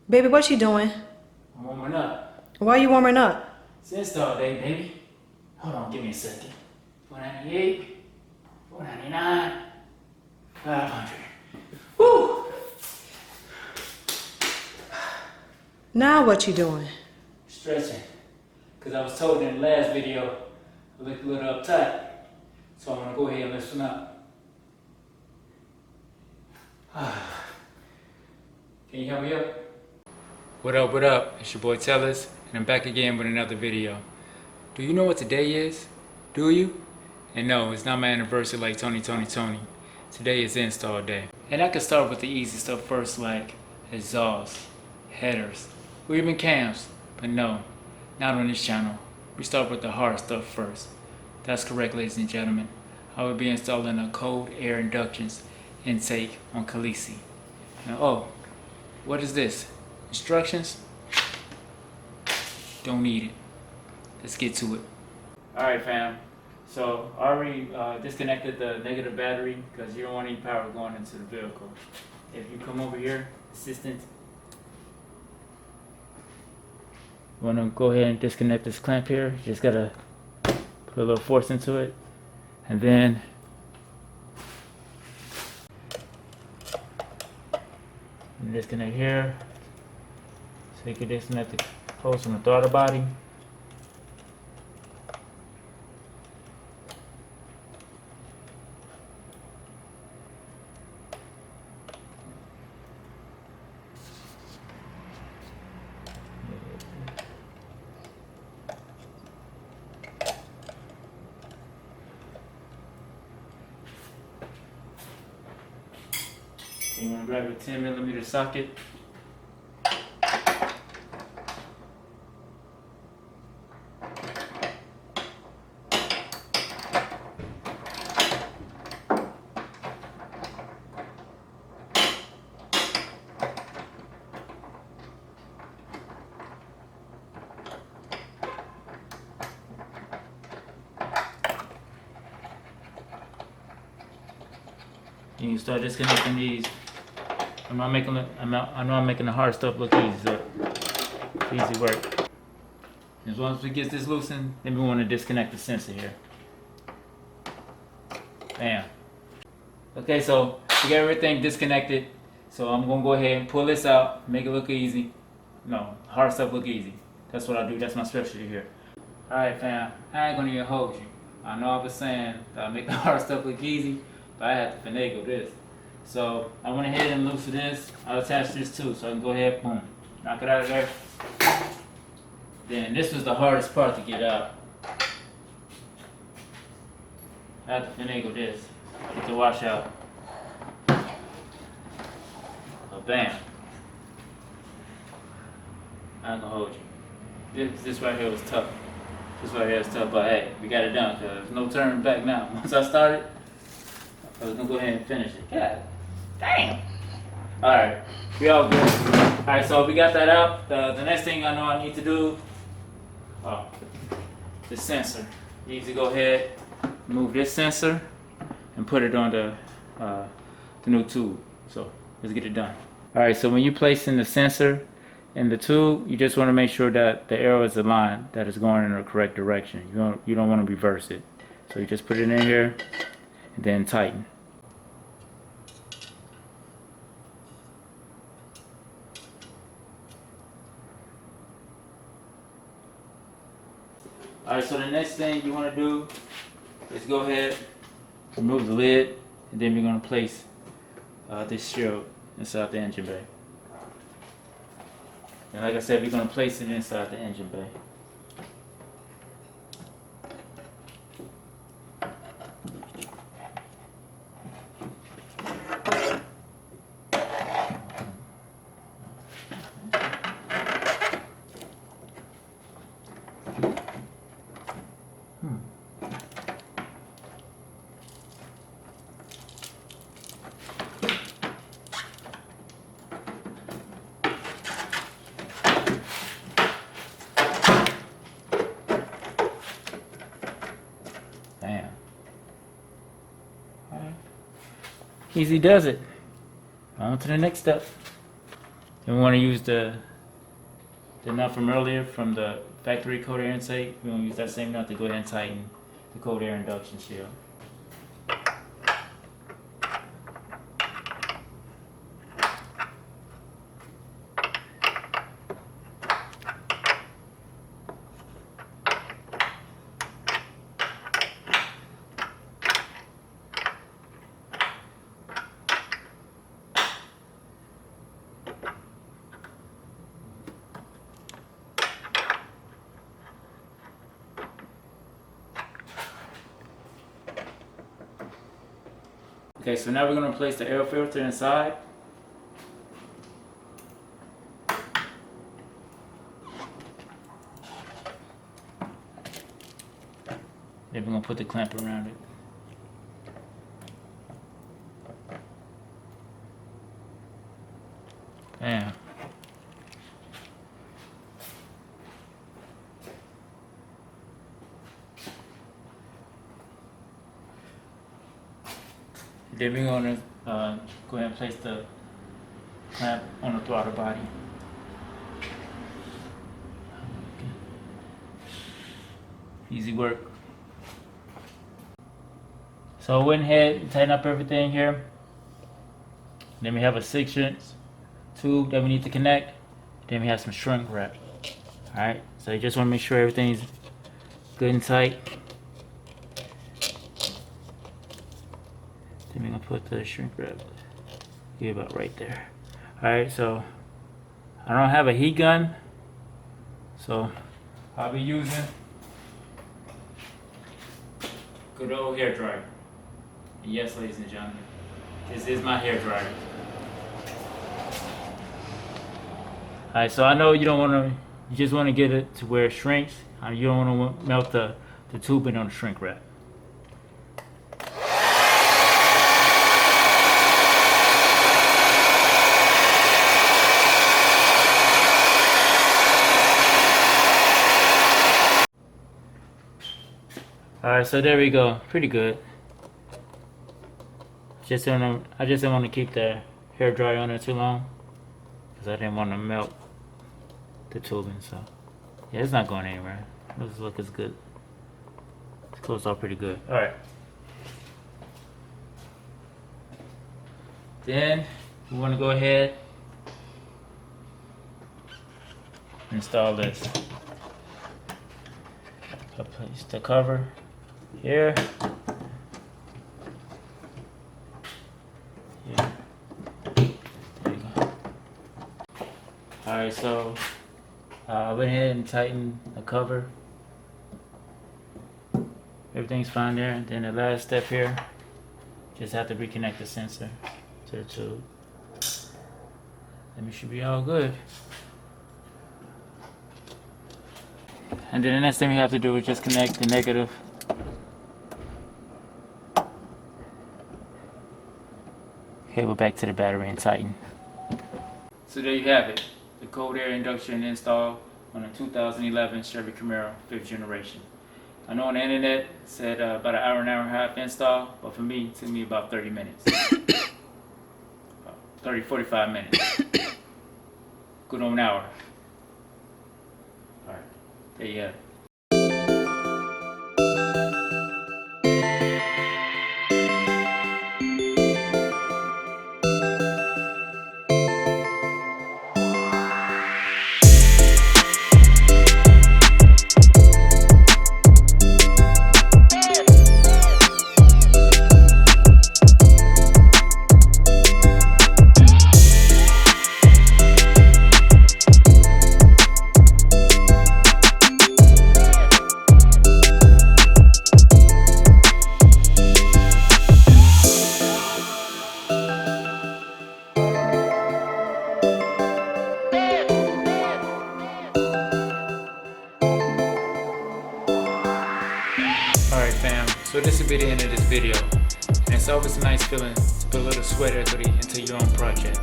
Baby, what you doing? I'm warming up. Why you warming up? It's install day, baby. Hold on, give me a second. 498, 499, 500. Woo! Now what you doing? Stretching. Because I was told in the last video I looked a little uptight. So I'm going to go ahead and listen up. Can you help me up? What up, what up? It's your boy Tellers, and I'm back again with another video. Do you know what today is? Do you? And no, it's not my anniversary like Tony. Today is install day. And I can start with the easy stuff first, like exhaust, headers, or even cams. But no, not on this channel. We start with the hard stuff first. That's correct, ladies and gentlemen. I will be installing a cold Air Inductions intake on Khaleesi. Now, oh, what is this? Instructions? Don't need it. Let's get to it. Alright fam, so I already disconnected the negative battery because you don't want any power going into the vehicle. If you come over here, assistant, you want to go ahead and disconnect this clamp here. You just gotta put a little force into it, and then disconnect here. So you can disconnect the hose from the throttle body. You want to grab your 10mm socket. You can start disconnecting these. I know I'm making the hard stuff look easy, so it's easy work. As long as we get this loosened, then we want to disconnect the sensor here. Bam. Okay, so we got everything disconnected. So I'm gonna go ahead and pull this out, make it look easy. No, hard stuff look easy. That's what I do. That's my specialty here. Alright fam, I ain't gonna even hold you. I know I was saying that I make the hard stuff look easy, but I had to finagle this. So I went ahead and loosened this. I'll attach this too, so I can go ahead, boom, knock it out of there. Then this was the hardest part to get out. I had to finagle this. Get the washout. So bam. I ain't gonna hold you. This right here was tough. This right here is tough, but hey, we got it done, cause there's no turning back now. Once I started, I was gonna go ahead and finish it. God damn. Alright, we all good. Alright, so we got that out. The next thing I know I need to do, the sensor. You need to go ahead, move this sensor, and put it on the new tube. So let's get it done. Alright, so when you place in the sensor in the tube, you just want to make sure that the arrow is aligned, that it's going in the correct direction. You don't want to reverse it. So you just put it in here and then tighten. Alright, so the next thing you want to do is go ahead, remove the lid, and then we're going to place this shield inside the engine bay. And like I said, we're going to place it inside the engine bay. Damn. Easy does it. On to the next step. And we want to use the nut from earlier from the factory cold air intake. We're going to use that same nut to go ahead and tighten the cold air induction shield. Okay, so now we're going to place the air filter inside. Then we're going to put the clamp around it. Bam. Then we're going to go ahead and place the clamp on the throttle body. Easy work. So I went ahead and tightened up everything here. Then we have a 6-inch tube that we need to connect. Then we have some shrink wrap. Alright, so you just want to make sure everything's good and tight. Then we're going to put the shrink wrap about right there. Alright, so I don't have a heat gun, so I'll be using good old hair dryer. And yes, ladies and gentlemen, this is my hair dryer. Alright, so I know you don't want to, you just want to get it to where it shrinks. You don't want to melt the tubing on the shrink wrap. Alright, so there we go. Pretty good. I just didn't want to keep the hair dryer on there too long because I didn't want to melt the tubing. So yeah, it's not going anywhere. This look is good. It's closed off pretty good. Alright. Then we want to go ahead and install this. I'll place the cover here. Yeah. There you go. Alright, so I went ahead and tightened the cover. Everything's fine there. And then the last step here, just have to reconnect the sensor to the tube. And we should be all good. And then the next thing we have to do is just connect the negative cable back to the battery and tighten. So there you have it, the cold air induction install on a 2011 Chevy Camaro 5th generation. I know on the internet it said about an hour and a half install, but for me it took me about 30 minutes. 45 minutes. Good on an hour. Alright, there you have it. Alright fam, so this will be the end of this video. And it's always a nice feeling to put a little sweat equity into your own project.